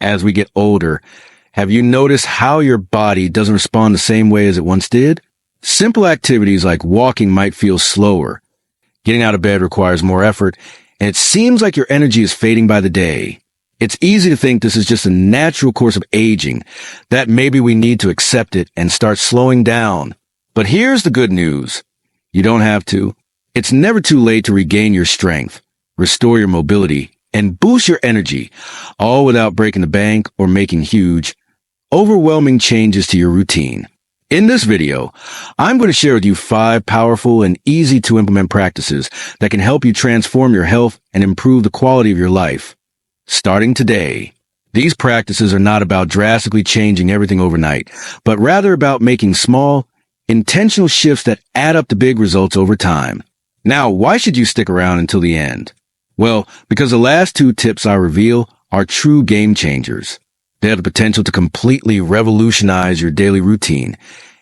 As we get older, have you noticed how your body doesn't respond the same way as it once did? Simple activities like walking might feel slower. Getting out of bed requires more effort, and it seems like your energy is fading by the day. It's easy to think this is just a natural course of aging, that maybe we need to accept it and start slowing down. But here's the good news. You don't have to. It's never too late to regain your strength, restore your mobility, and boost your energy, all without breaking the bank or making huge, overwhelming changes to your routine. In this video, I'm going to share with you 5 powerful and easy to implement practices that can help you transform your health and improve the quality of your life. Starting today, these practices are not about drastically changing everything overnight, but rather about making small, intentional shifts that add up to big results over time. Now, why should you stick around until the end? Well, because the last 2 tips I reveal are true game changers. They have the potential to completely revolutionize your daily routine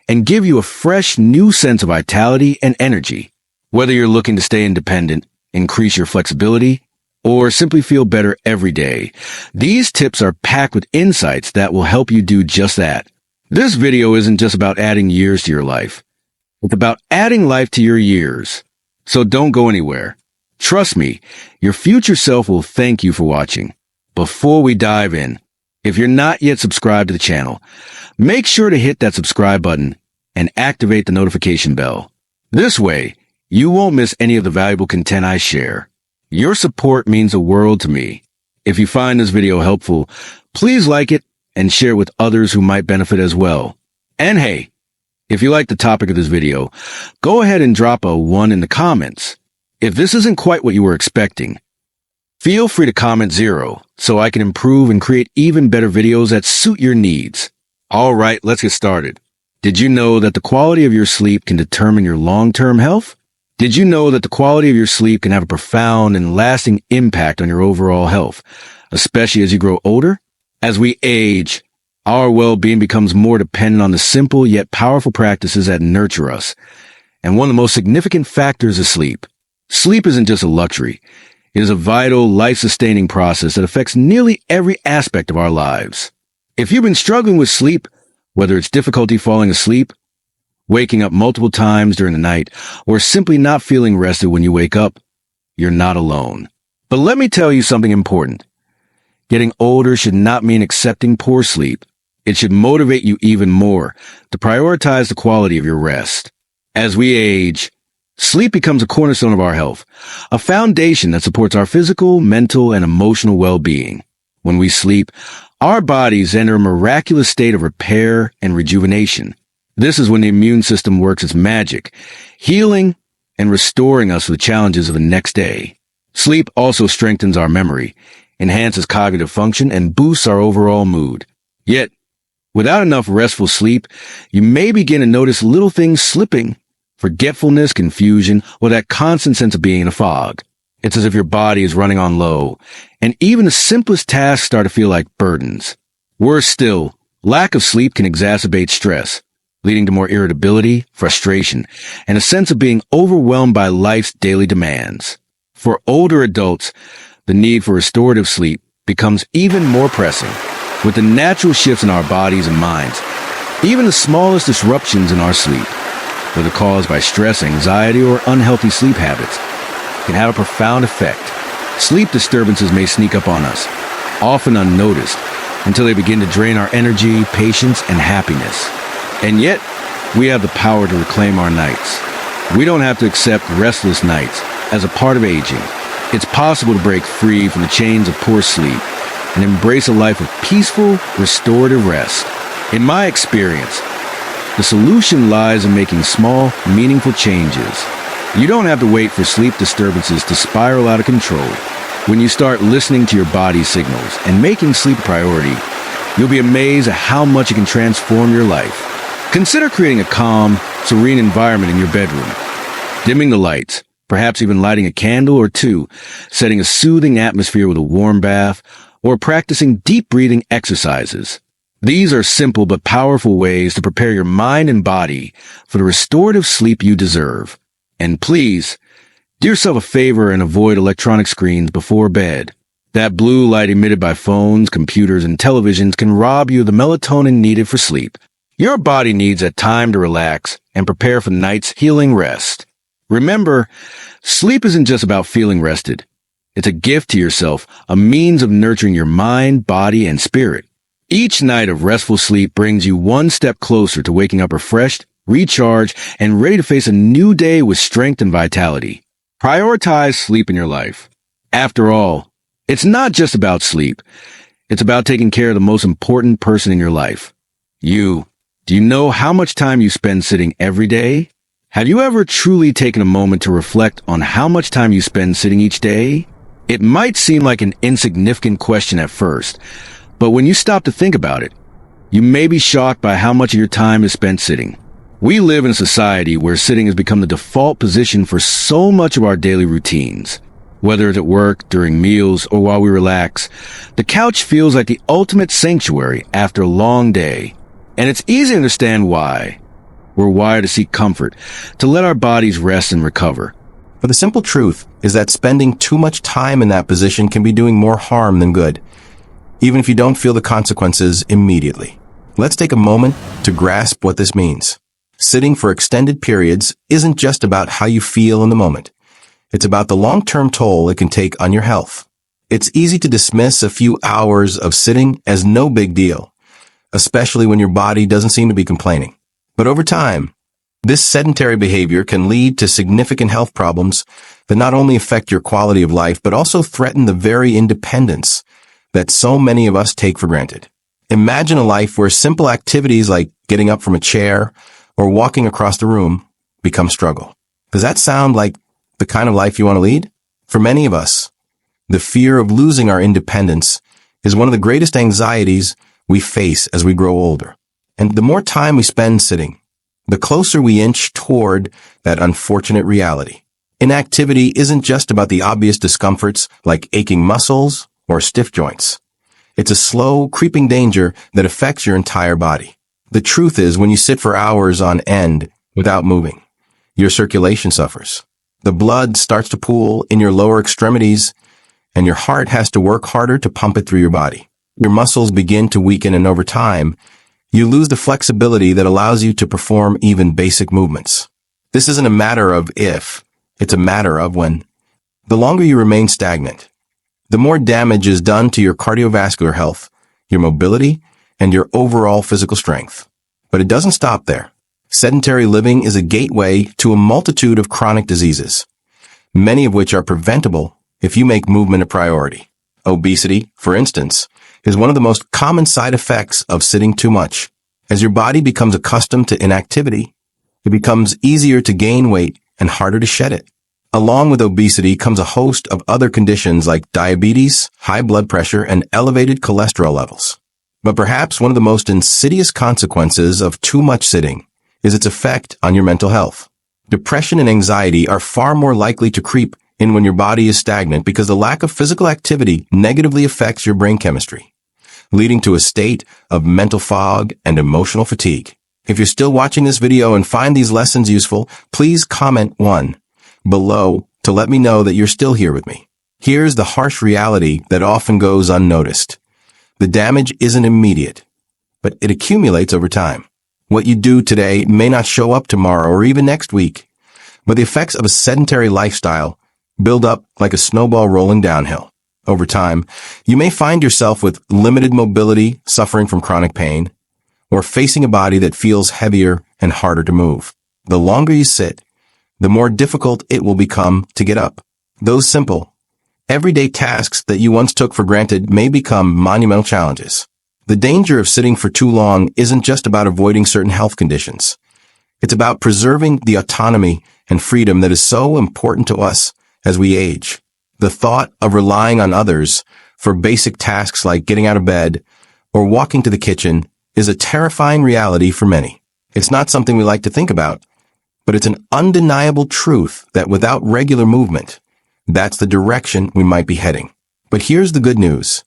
and give you a fresh, new sense of vitality and energy. Whether you're looking to stay independent, increase your flexibility, or simply feel better every day, these tips are packed with insights that will help you do just that. This video isn't just about adding years to your life. It's about adding life to your years. So don't go anywhere. Trust me, your future self will thank you for watching. Before we dive in, if you're not yet subscribed to the channel, make sure to hit that subscribe button and activate the notification bell. This way, you won't miss any of the valuable content I share. Your support means the world to me. If you find this video helpful, please like it and share it with others who might benefit as well. And hey, if you like the topic of this video, go ahead and drop a 1 in the comments. If this isn't quite what you were expecting, feel free to comment 0 so I can improve and create even better videos that suit your needs. All right, let's get started. Did you know that the quality of your sleep can determine your long-term health? Did you know that the quality of your sleep can have a profound and lasting impact on your overall health, especially as you grow older? As we age, our well-being becomes more dependent on the simple yet powerful practices that nurture us. And one of the most significant factors is sleep. Sleep isn't just a luxury. It is a vital, life-sustaining process that affects nearly every aspect of our lives. If you've been struggling with sleep, whether it's difficulty falling asleep, waking up multiple times during the night, or simply not feeling rested when you wake up, you're not alone. But let me tell you something important. Getting older should not mean accepting poor sleep. It should motivate you even more to prioritize the quality of your rest. As we age, sleep becomes a cornerstone of our health, a foundation that supports our physical, mental, and emotional well-being. When we sleep, our bodies enter a miraculous state of repair and rejuvenation. This is when the immune system works its magic, healing and restoring us for the challenges of the next day. Sleep also strengthens our memory, enhances cognitive function, and boosts our overall mood. Yet, without enough restful sleep, you may begin to notice little things slipping. Forgetfulness, confusion, or that constant sense of being in a fog. It's as if your body is running on low, and even the simplest tasks start to feel like burdens. Worse still, lack of sleep can exacerbate stress, leading to more irritability, frustration, and a sense of being overwhelmed by life's daily demands. For older adults, the need for restorative sleep becomes even more pressing. With the natural shifts in our bodies and minds, even the smallest disruptions in our sleep, whether caused by stress, anxiety, or unhealthy sleep habits, can have a profound effect. Sleep disturbances may sneak up on us, often unnoticed, until they begin to drain our energy, patience, and happiness. And yet, we have the power to reclaim our nights. We don't have to accept restless nights as a part of aging. It's possible to break free from the chains of poor sleep and embrace a life of peaceful, restorative rest. In my experience, the solution lies in making small, meaningful changes. You don't have to wait for sleep disturbances to spiral out of control. When you start listening to your body's signals and making sleep a priority, you'll be amazed at how much it can transform your life. Consider creating a calm, serene environment in your bedroom. Dimming the lights, perhaps even lighting a candle or 2, setting a soothing atmosphere with a warm bath, or practicing deep breathing exercises. These are simple but powerful ways to prepare your mind and body for the restorative sleep you deserve. And please, do yourself a favor and avoid electronic screens before bed. That blue light emitted by phones, computers, and televisions can rob you of the melatonin needed for sleep. Your body needs a time to relax and prepare for the night's healing rest. Remember, sleep isn't just about feeling rested. It's a gift to yourself, a means of nurturing your mind, body, and spirit. Each night of restful sleep brings you one step closer to waking up refreshed, recharged, and ready to face a new day with strength and vitality. Prioritize sleep in your life. After all, it's not just about sleep. It's about taking care of the most important person in your life. You. Do you know how much time you spend sitting every day? Have you ever truly taken a moment to reflect on how much time you spend sitting each day? It might seem like an insignificant question at first, but when you stop to think about it, you may be shocked by how much of your time is spent sitting. We live in a society where sitting has become the default position for so much of our daily routines. Whether it's at work, during meals, or while we relax, the couch feels like the ultimate sanctuary after a long day. And it's easy to understand why. We're wired to seek comfort, to let our bodies rest and recover. But the simple truth is that spending too much time in that position can be doing more harm than good, even if you don't feel the consequences immediately. Let's take a moment to grasp what this means. Sitting for extended periods isn't just about how you feel in the moment. It's about the long-term toll it can take on your health. It's easy to dismiss a few hours of sitting as no big deal, especially when your body doesn't seem to be complaining. But over time, this sedentary behavior can lead to significant health problems that not only affect your quality of life, but also threaten the very independence that so many of us take for granted. Imagine a life where simple activities like getting up from a chair or walking across the room become a struggle. Does that sound like the kind of life you want to lead? For many of us, the fear of losing our independence is one of the greatest anxieties we face as we grow older. And the more time we spend sitting, the closer we inch toward that unfortunate reality. Inactivity isn't just about the obvious discomforts like aching muscles or stiff joints. It's a slow, creeping danger that affects your entire body. The truth is, when you sit for hours on end without moving, your circulation suffers. The blood starts to pool in your lower extremities, and your heart has to work harder to pump it through your body. Your muscles begin to weaken, and over time, you lose the flexibility that allows you to perform even basic movements. This isn't a matter of if, it's a matter of when. The longer you remain stagnant, the more damage is done to your cardiovascular health, your mobility, and your overall physical strength. But it doesn't stop there. Sedentary living is a gateway to a multitude of chronic diseases, many of which are preventable if you make movement a priority. Obesity, for instance, is one of the most common side effects of sitting too much. As your body becomes accustomed to inactivity, it becomes easier to gain weight and harder to shed it. Along with obesity comes a host of other conditions like diabetes, high blood pressure, and elevated cholesterol levels. But perhaps one of the most insidious consequences of too much sitting is its effect on your mental health. Depression and anxiety are far more likely to creep in when your body is stagnant because the lack of physical activity negatively affects your brain chemistry, leading to a state of mental fog and emotional fatigue. If you're still watching this video and find these lessons useful, please comment 1 below to let me know that you're still here with me. Here's the harsh reality that often goes unnoticed. The damage isn't immediate, but it accumulates over time. What you do today may not show up tomorrow or even next week, but the effects of a sedentary lifestyle build up like a snowball rolling downhill. Over time, you may find yourself with limited mobility, suffering from chronic pain, or facing a body that feels heavier and harder to move. The longer you sit, the more difficult it will become to get up. Those simple, everyday tasks that you once took for granted may become monumental challenges. The danger of sitting for too long isn't just about avoiding certain health conditions. It's about preserving the autonomy and freedom that is so important to us as we age. The thought of relying on others for basic tasks like getting out of bed or walking to the kitchen is a terrifying reality for many. It's not something we like to think about, but it's an undeniable truth that without regular movement, that's the direction we might be heading. But here's the good news.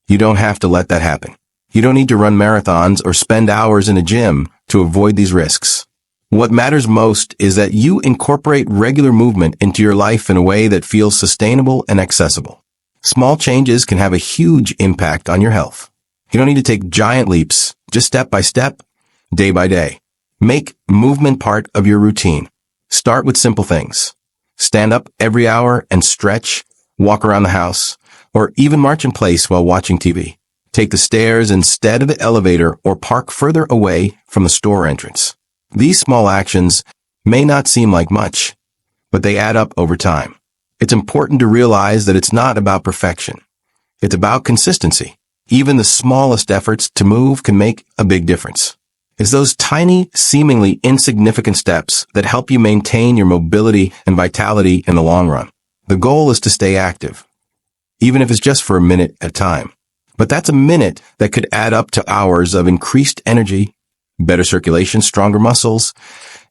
You don't have to let that happen. You don't need to run marathons or spend hours in a gym to avoid these risks. What matters most is that you incorporate regular movement into your life in a way that feels sustainable and accessible. Small changes can have a huge impact on your health. You don't need to take giant leaps, just step by step, day by day. Make movement part of your routine. Start with simple things. Stand up every hour and stretch, walk around the house, or even march in place while watching TV. Take the stairs instead of the elevator or park further away from the store entrance. These small actions may not seem like much, but they add up over time. It's important to realize that it's not about perfection. It's about consistency. Even the smallest efforts to move can make a big difference. It's those tiny, seemingly insignificant steps that help you maintain your mobility and vitality in the long run. The goal is to stay active, even if it's just for a minute at a time. But that's a minute that could add up to hours of increased energy, better circulation, stronger muscles,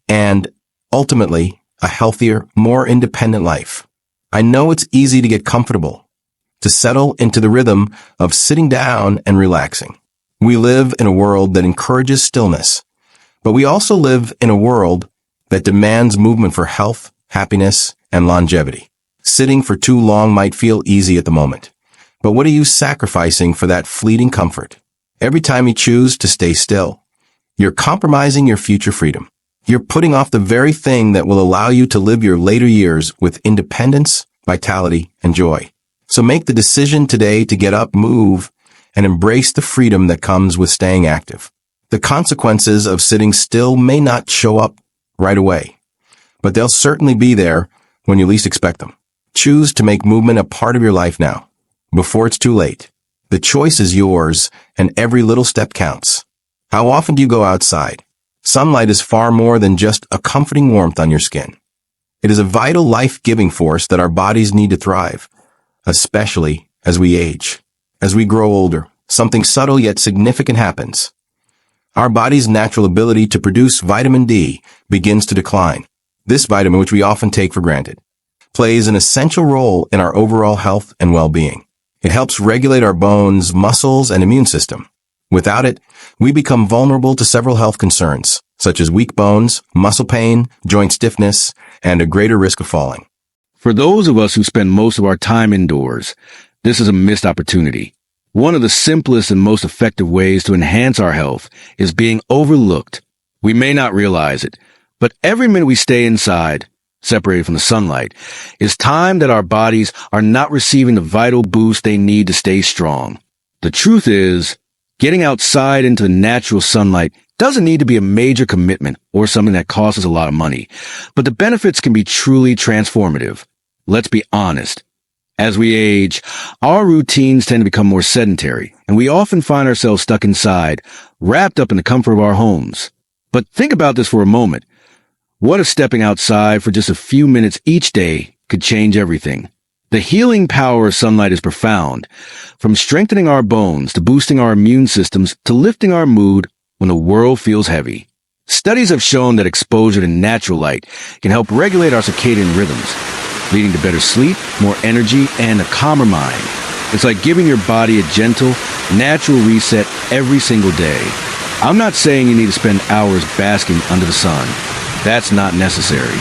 and ultimately a healthier, more independent life. I know it's easy to get comfortable, to settle into the rhythm of sitting down and relaxing. We live in a world that encourages stillness, but we also live in a world that demands movement for health, happiness, and longevity. Sitting for too long might feel easy at the moment, but what are you sacrificing for that fleeting comfort? Every time you choose to stay still, you're compromising your future freedom. You're putting off the very thing that will allow you to live your later years with independence, vitality, and joy. So make the decision today to get up, move, and embrace the freedom that comes with staying active. The consequences of sitting still may not show up right away, but they'll certainly be there when you least expect them. Choose to make movement a part of your life now, before it's too late. The choice is yours, and every little step counts. How often do you go outside? Sunlight is far more than just a comforting warmth on your skin. It is a vital life-giving force that our bodies need to thrive, especially as we age. As we grow older, something subtle yet significant happens. Our body's natural ability to produce vitamin D begins to decline. This vitamin, which we often take for granted, plays an essential role in our overall health and well-being. It helps regulate our bones, muscles, and immune system. Without it, we become vulnerable to several health concerns, such as weak bones, muscle pain, joint stiffness, and a greater risk of falling. For those of us who spend most of our time indoors, this is a missed opportunity. One of the simplest and most effective ways to enhance our health is being overlooked. We may not realize it, but every minute we stay inside, separated from the sunlight, is time that our bodies are not receiving the vital boost they need to stay strong. The truth is, getting outside into the natural sunlight doesn't need to be a major commitment or something that costs us a lot of money, but the benefits can be truly transformative. Let's be honest. As we age, our routines tend to become more sedentary, and we often find ourselves stuck inside, wrapped up in the comfort of our homes. But think about this for a moment. What if stepping outside for just a few minutes each day could change everything? The healing power of sunlight is profound, from strengthening our bones to boosting our immune systems to lifting our mood when the world feels heavy. Studies have shown that exposure to natural light can help regulate our circadian rhythms, leading to better sleep, more energy, and a calmer mind. It's like giving your body a gentle, natural reset every single day. I'm not saying you need to spend hours basking under the sun. That's not necessary.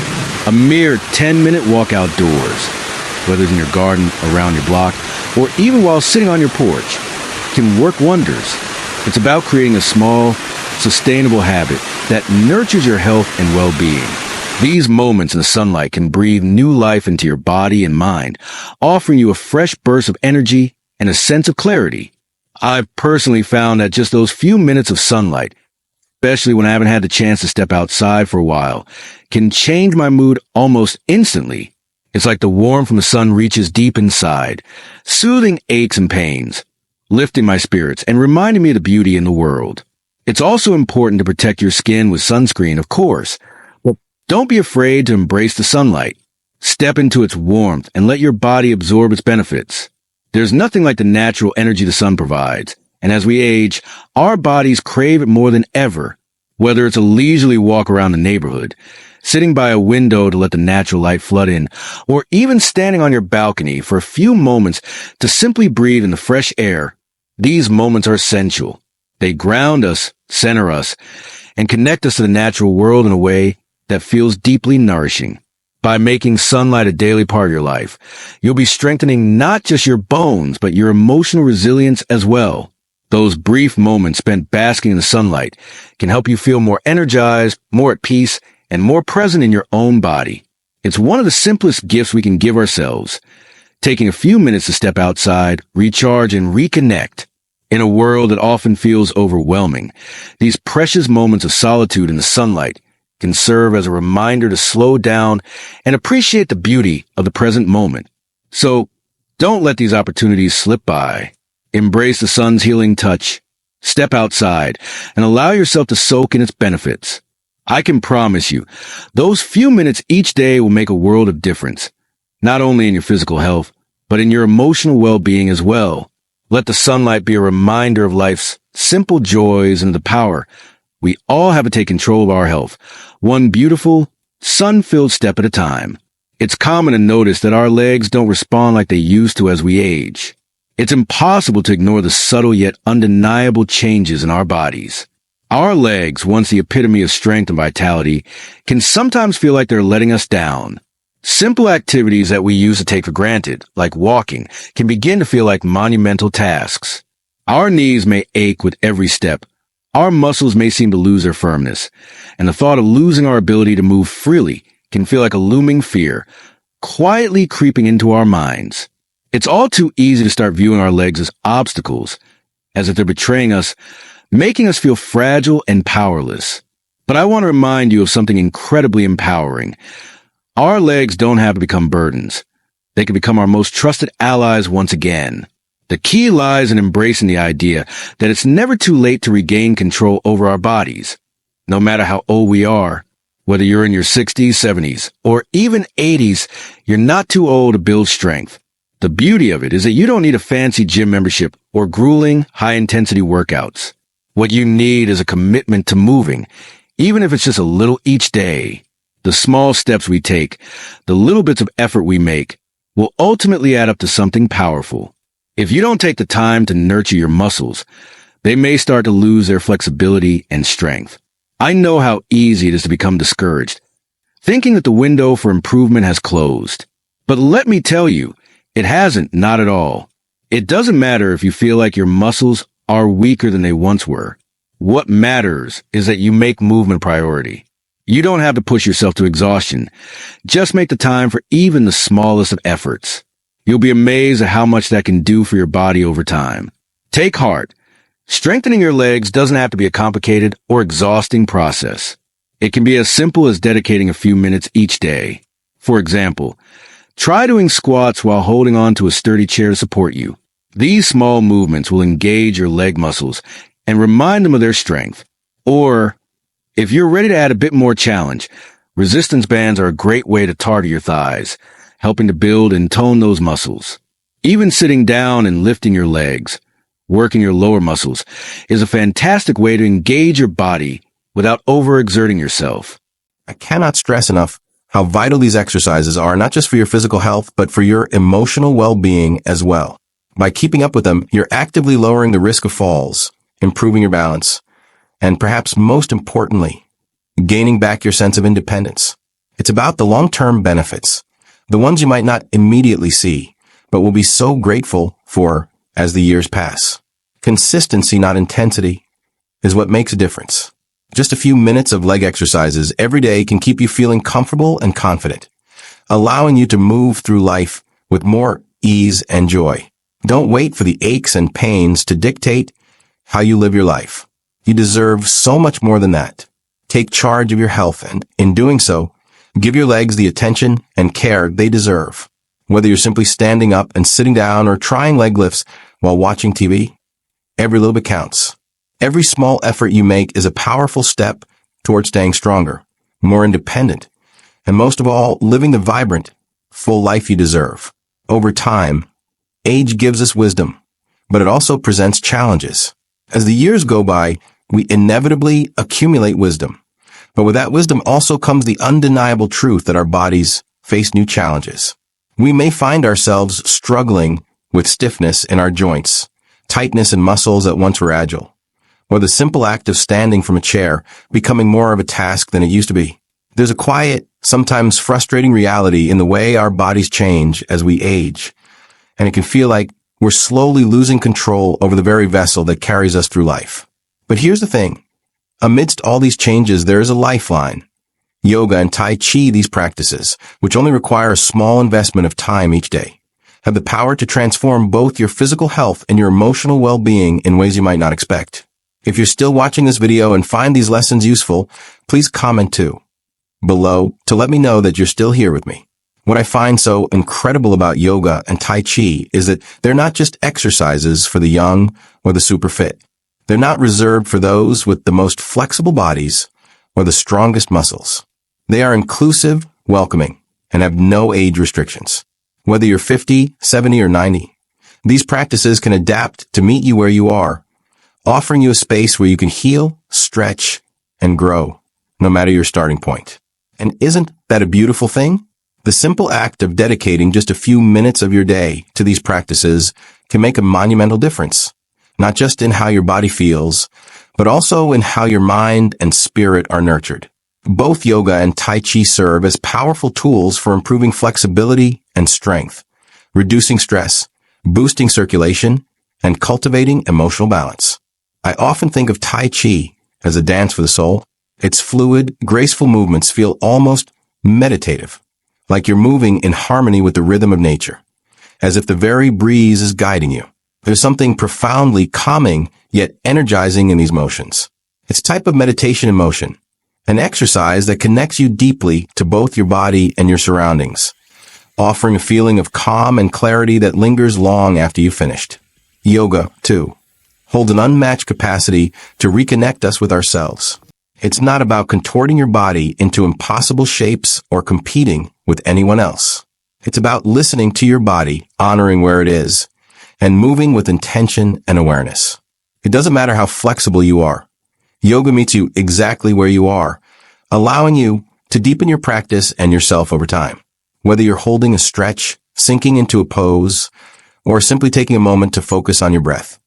A mere 10-minute walk outdoors, whether it's in your garden, around your block, or even while sitting on your porch, can work wonders. It's about creating a small, sustainable habit that nurtures your health and well-being. These moments in the sunlight can breathe new life into your body and mind, offering you a fresh burst of energy and a sense of clarity. I've personally found that just those few minutes of sunlight, especially when I haven't had the chance to step outside for a while, can change my mood almost instantly. It's like the warmth from the sun reaches deep inside, soothing aches and pains, lifting my spirits, and reminding me of the beauty in the world. It's also important to protect your skin with sunscreen, of course. But don't be afraid to embrace the sunlight. Step into its warmth and let your body absorb its benefits. There's nothing like the natural energy the sun provides, and as we age, our bodies crave it more than ever. Whether it's a leisurely walk around the neighborhood, sitting by a window to let the natural light flood in, or even standing on your balcony for a few moments to simply breathe in the fresh air, these moments are essential. They ground us, center us, and connect us to the natural world in a way that feels deeply nourishing. By making sunlight a daily part of your life, you'll be strengthening not just your bones, but your emotional resilience as well. Those brief moments spent basking in the sunlight can help you feel more energized, more at peace, and more present in your own body. It's one of the simplest gifts we can give ourselves. Taking a few minutes to step outside, recharge, and reconnect. In a world that often feels overwhelming, these precious moments of solitude in the sunlight can serve as a reminder to slow down and appreciate the beauty of the present moment. So, don't let these opportunities slip by. Embrace the sun's healing touch. Step outside and allow yourself to soak in its benefits. I can promise you, those few minutes each day will make a world of difference, not only in your physical health, but in your emotional well-being as well. Let the sunlight be a reminder of life's simple joys and the power we all have to take control of our health, one beautiful, sun-filled step at a time. It's common to notice that our legs don't respond like they used to as we age. It's impossible to ignore the subtle yet undeniable changes in our bodies. Our legs, once the epitome of strength and vitality, can sometimes feel like they're letting us down. Simple activities that we used to take for granted, like walking, can begin to feel like monumental tasks. Our knees may ache with every step. Our muscles may seem to lose their firmness, and the thought of losing our ability to move freely can feel like a looming fear, quietly creeping into our minds. It's all too easy to start viewing our legs as obstacles, as if they're betraying us, making us feel fragile and powerless. But I want to remind you of something incredibly empowering. Our legs don't have to become burdens. They can become our most trusted allies once again. The key lies in embracing the idea that it's never too late to regain control over our bodies. No matter how old we are, whether you're in your 60s, 70s, or even 80s, you're not too old to build strength. The beauty of it is that you don't need a fancy gym membership or grueling, high-intensity workouts. What you need is a commitment to moving, even if it's just a little each day. The small steps we take, the little bits of effort we make, will ultimately add up to something powerful. If you don't take the time to nurture your muscles, they may start to lose their flexibility and strength. I know how easy it is to become discouraged, thinking that the window for improvement has closed. But let me tell you, it hasn't, not at all. It doesn't matter if you feel like your muscles are weaker than they once were. What matters is that you make movement a priority. You don't have to push yourself to exhaustion. Just make the time for even the smallest of efforts. You'll be amazed at how much that can do for your body over time. Take heart. Strengthening your legs doesn't have to be a complicated or exhausting process. It can be as simple as dedicating a few minutes each day. For example, try doing squats while holding on to a sturdy chair to support you. These small movements will engage your leg muscles and remind them of their strength. Or, if you're ready to add a bit more challenge, resistance bands are a great way to target your thighs, helping to build and tone those muscles. Even sitting down and lifting your legs, working your lower muscles, is a fantastic way to engage your body without overexerting yourself. I cannot stress enough how vital these exercises are, not just for your physical health, but for your emotional well-being as well. By keeping up with them, you're actively lowering the risk of falls, improving your balance, and perhaps most importantly, gaining back your sense of independence. It's about the long-term benefits, the ones you might not immediately see, but will be so grateful for as the years pass. Consistency, not intensity, is what makes a difference. Just a few minutes of leg exercises every day can keep you feeling comfortable and confident, allowing you to move through life with more ease and joy. Don't wait for the aches and pains to dictate how you live your life. You deserve so much more than that. Take charge of your health and, in doing so, give your legs the attention and care they deserve. Whether you're simply standing up and sitting down or trying leg lifts while watching TV, every little bit counts. Every small effort you make is a powerful step toward staying stronger, more independent, and most of all, living the vibrant, full life you deserve. Over time, age gives us wisdom, but it also presents challenges. As the years go by, we inevitably accumulate wisdom. But with that wisdom also comes the undeniable truth that our bodies face new challenges. We may find ourselves struggling with stiffness in our joints, tightness in muscles that once were agile, or the simple act of standing from a chair becoming more of a task than it used to be. There's a quiet, sometimes frustrating reality in the way our bodies change as we age, and it can feel like we're slowly losing control over the very vessel that carries us through life. But here's the thing. Amidst all these changes, there is a lifeline. Yoga and Tai Chi, these practices, which only require a small investment of time each day, have the power to transform both your physical health and your emotional well-being in ways you might not expect. If you're still watching this video and find these lessons useful, please comment too below to let me know that you're still here with me. What I find so incredible about yoga and Tai Chi is that they're not just exercises for the young or the super fit. They're not reserved for those with the most flexible bodies or the strongest muscles. They are inclusive, welcoming, and have no age restrictions. Whether you're 50, 70, or 90, these practices can adapt to meet you where you are, offering you a space where you can heal, stretch, and grow, no matter your starting point. And isn't that a beautiful thing? The simple act of dedicating just a few minutes of your day to these practices can make a monumental difference, not just in how your body feels, but also in how your mind and spirit are nurtured. Both yoga and Tai Chi serve as powerful tools for improving flexibility and strength, reducing stress, boosting circulation, and cultivating emotional balance. I often think of Tai Chi as a dance for the soul. Its fluid, graceful movements feel almost meditative, like you're moving in harmony with the rhythm of nature, as if the very breeze is guiding you. There's something profoundly calming yet energizing in these motions. It's a type of meditation in motion, an exercise that connects you deeply to both your body and your surroundings, offering a feeling of calm and clarity that lingers long after you've finished. Yoga, too, holds an unmatched capacity to reconnect us with ourselves. It's not about contorting your body into impossible shapes or competing with anyone else. It's about listening to your body, honoring where it is, and moving with intention and awareness. It doesn't matter how flexible you are. Yoga meets you exactly where you are, allowing you to deepen your practice and yourself over time. Whether you're holding a stretch, sinking into a pose, or simply taking a moment to focus on your breath,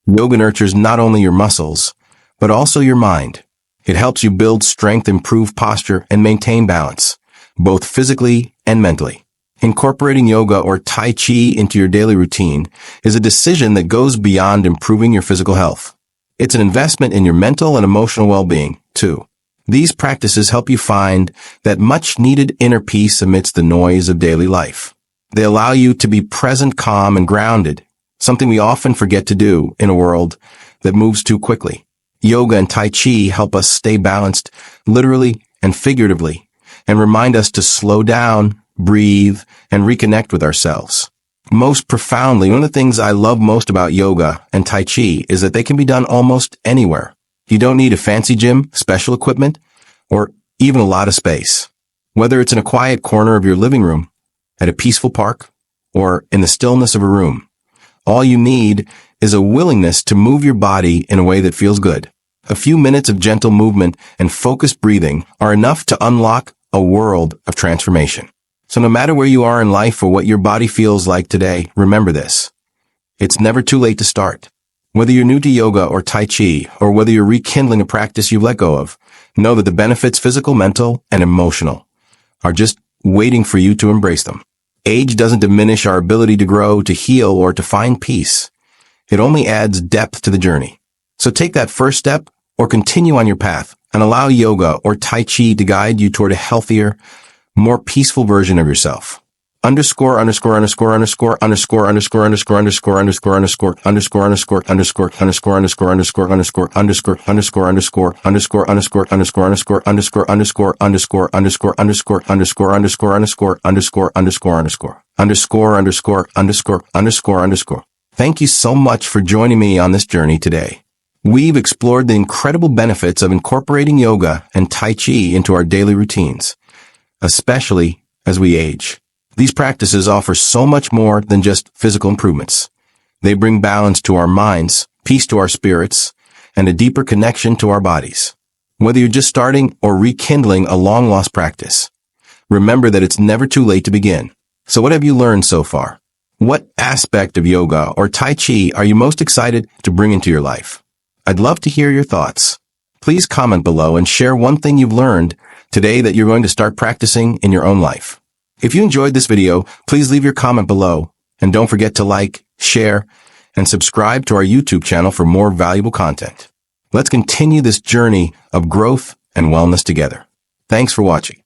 yoga nurtures not only your muscles, but also your mind. It helps you build strength, improve posture, and maintain balance, both physically and mentally. Incorporating yoga or Tai Chi into your daily routine is a decision that goes beyond improving your physical health. It's an investment in your mental and emotional well-being, too. These practices help you find that much-needed inner peace amidst the noise of daily life. They allow you to be present, calm, and grounded, something we often forget to do in a world that moves too quickly. Yoga and Tai Chi help us stay balanced, literally and figuratively, and remind us to slow down, breathe, and reconnect with ourselves. Most profoundly, one of the things I love most about yoga and Tai Chi is that they can be done almost anywhere. You don't need a fancy gym, special equipment, or even a lot of space. Whether it's in a quiet corner of your living room, at a peaceful park, or in the stillness of a room, all you need is a willingness to move your body in a way that feels good. A few minutes of gentle movement and focused breathing are enough to unlock a world of transformation. So no matter where you are in life or what your body feels like today, remember this. It's never too late to start. Whether you're new to yoga or Tai Chi, or whether you're rekindling a practice you've let go of, know that the benefits, physical, mental, and emotional, are just waiting for you to embrace them. Age doesn't diminish our ability to grow, to heal, or to find peace. It only adds depth to the journey. So take that first step or continue on your path and allow yoga or Tai Chi to guide you toward a healthier, more peaceful version of yourself. Underscore Thank you so much for joining me on this journey today. We've explored the incredible benefits of incorporating yoga and Tai Chi into our daily routines, especially as we age. These practices offer so much more than just physical improvements. They bring balance to our minds, peace to our spirits, and a deeper connection to our bodies. Whether you're just starting or rekindling a long-lost practice, remember that it's never too late to begin. So what have you learned so far? What aspect of yoga or Tai Chi are you most excited to bring into your life? I'd love to hear your thoughts. Please comment below and share one thing you've learned today that you're going to start practicing in your own life. If you enjoyed this video, please leave your comment below, and don't forget to like, share, and subscribe to our YouTube channel for more valuable content. Let's continue this journey of growth and wellness together. Thanks for watching.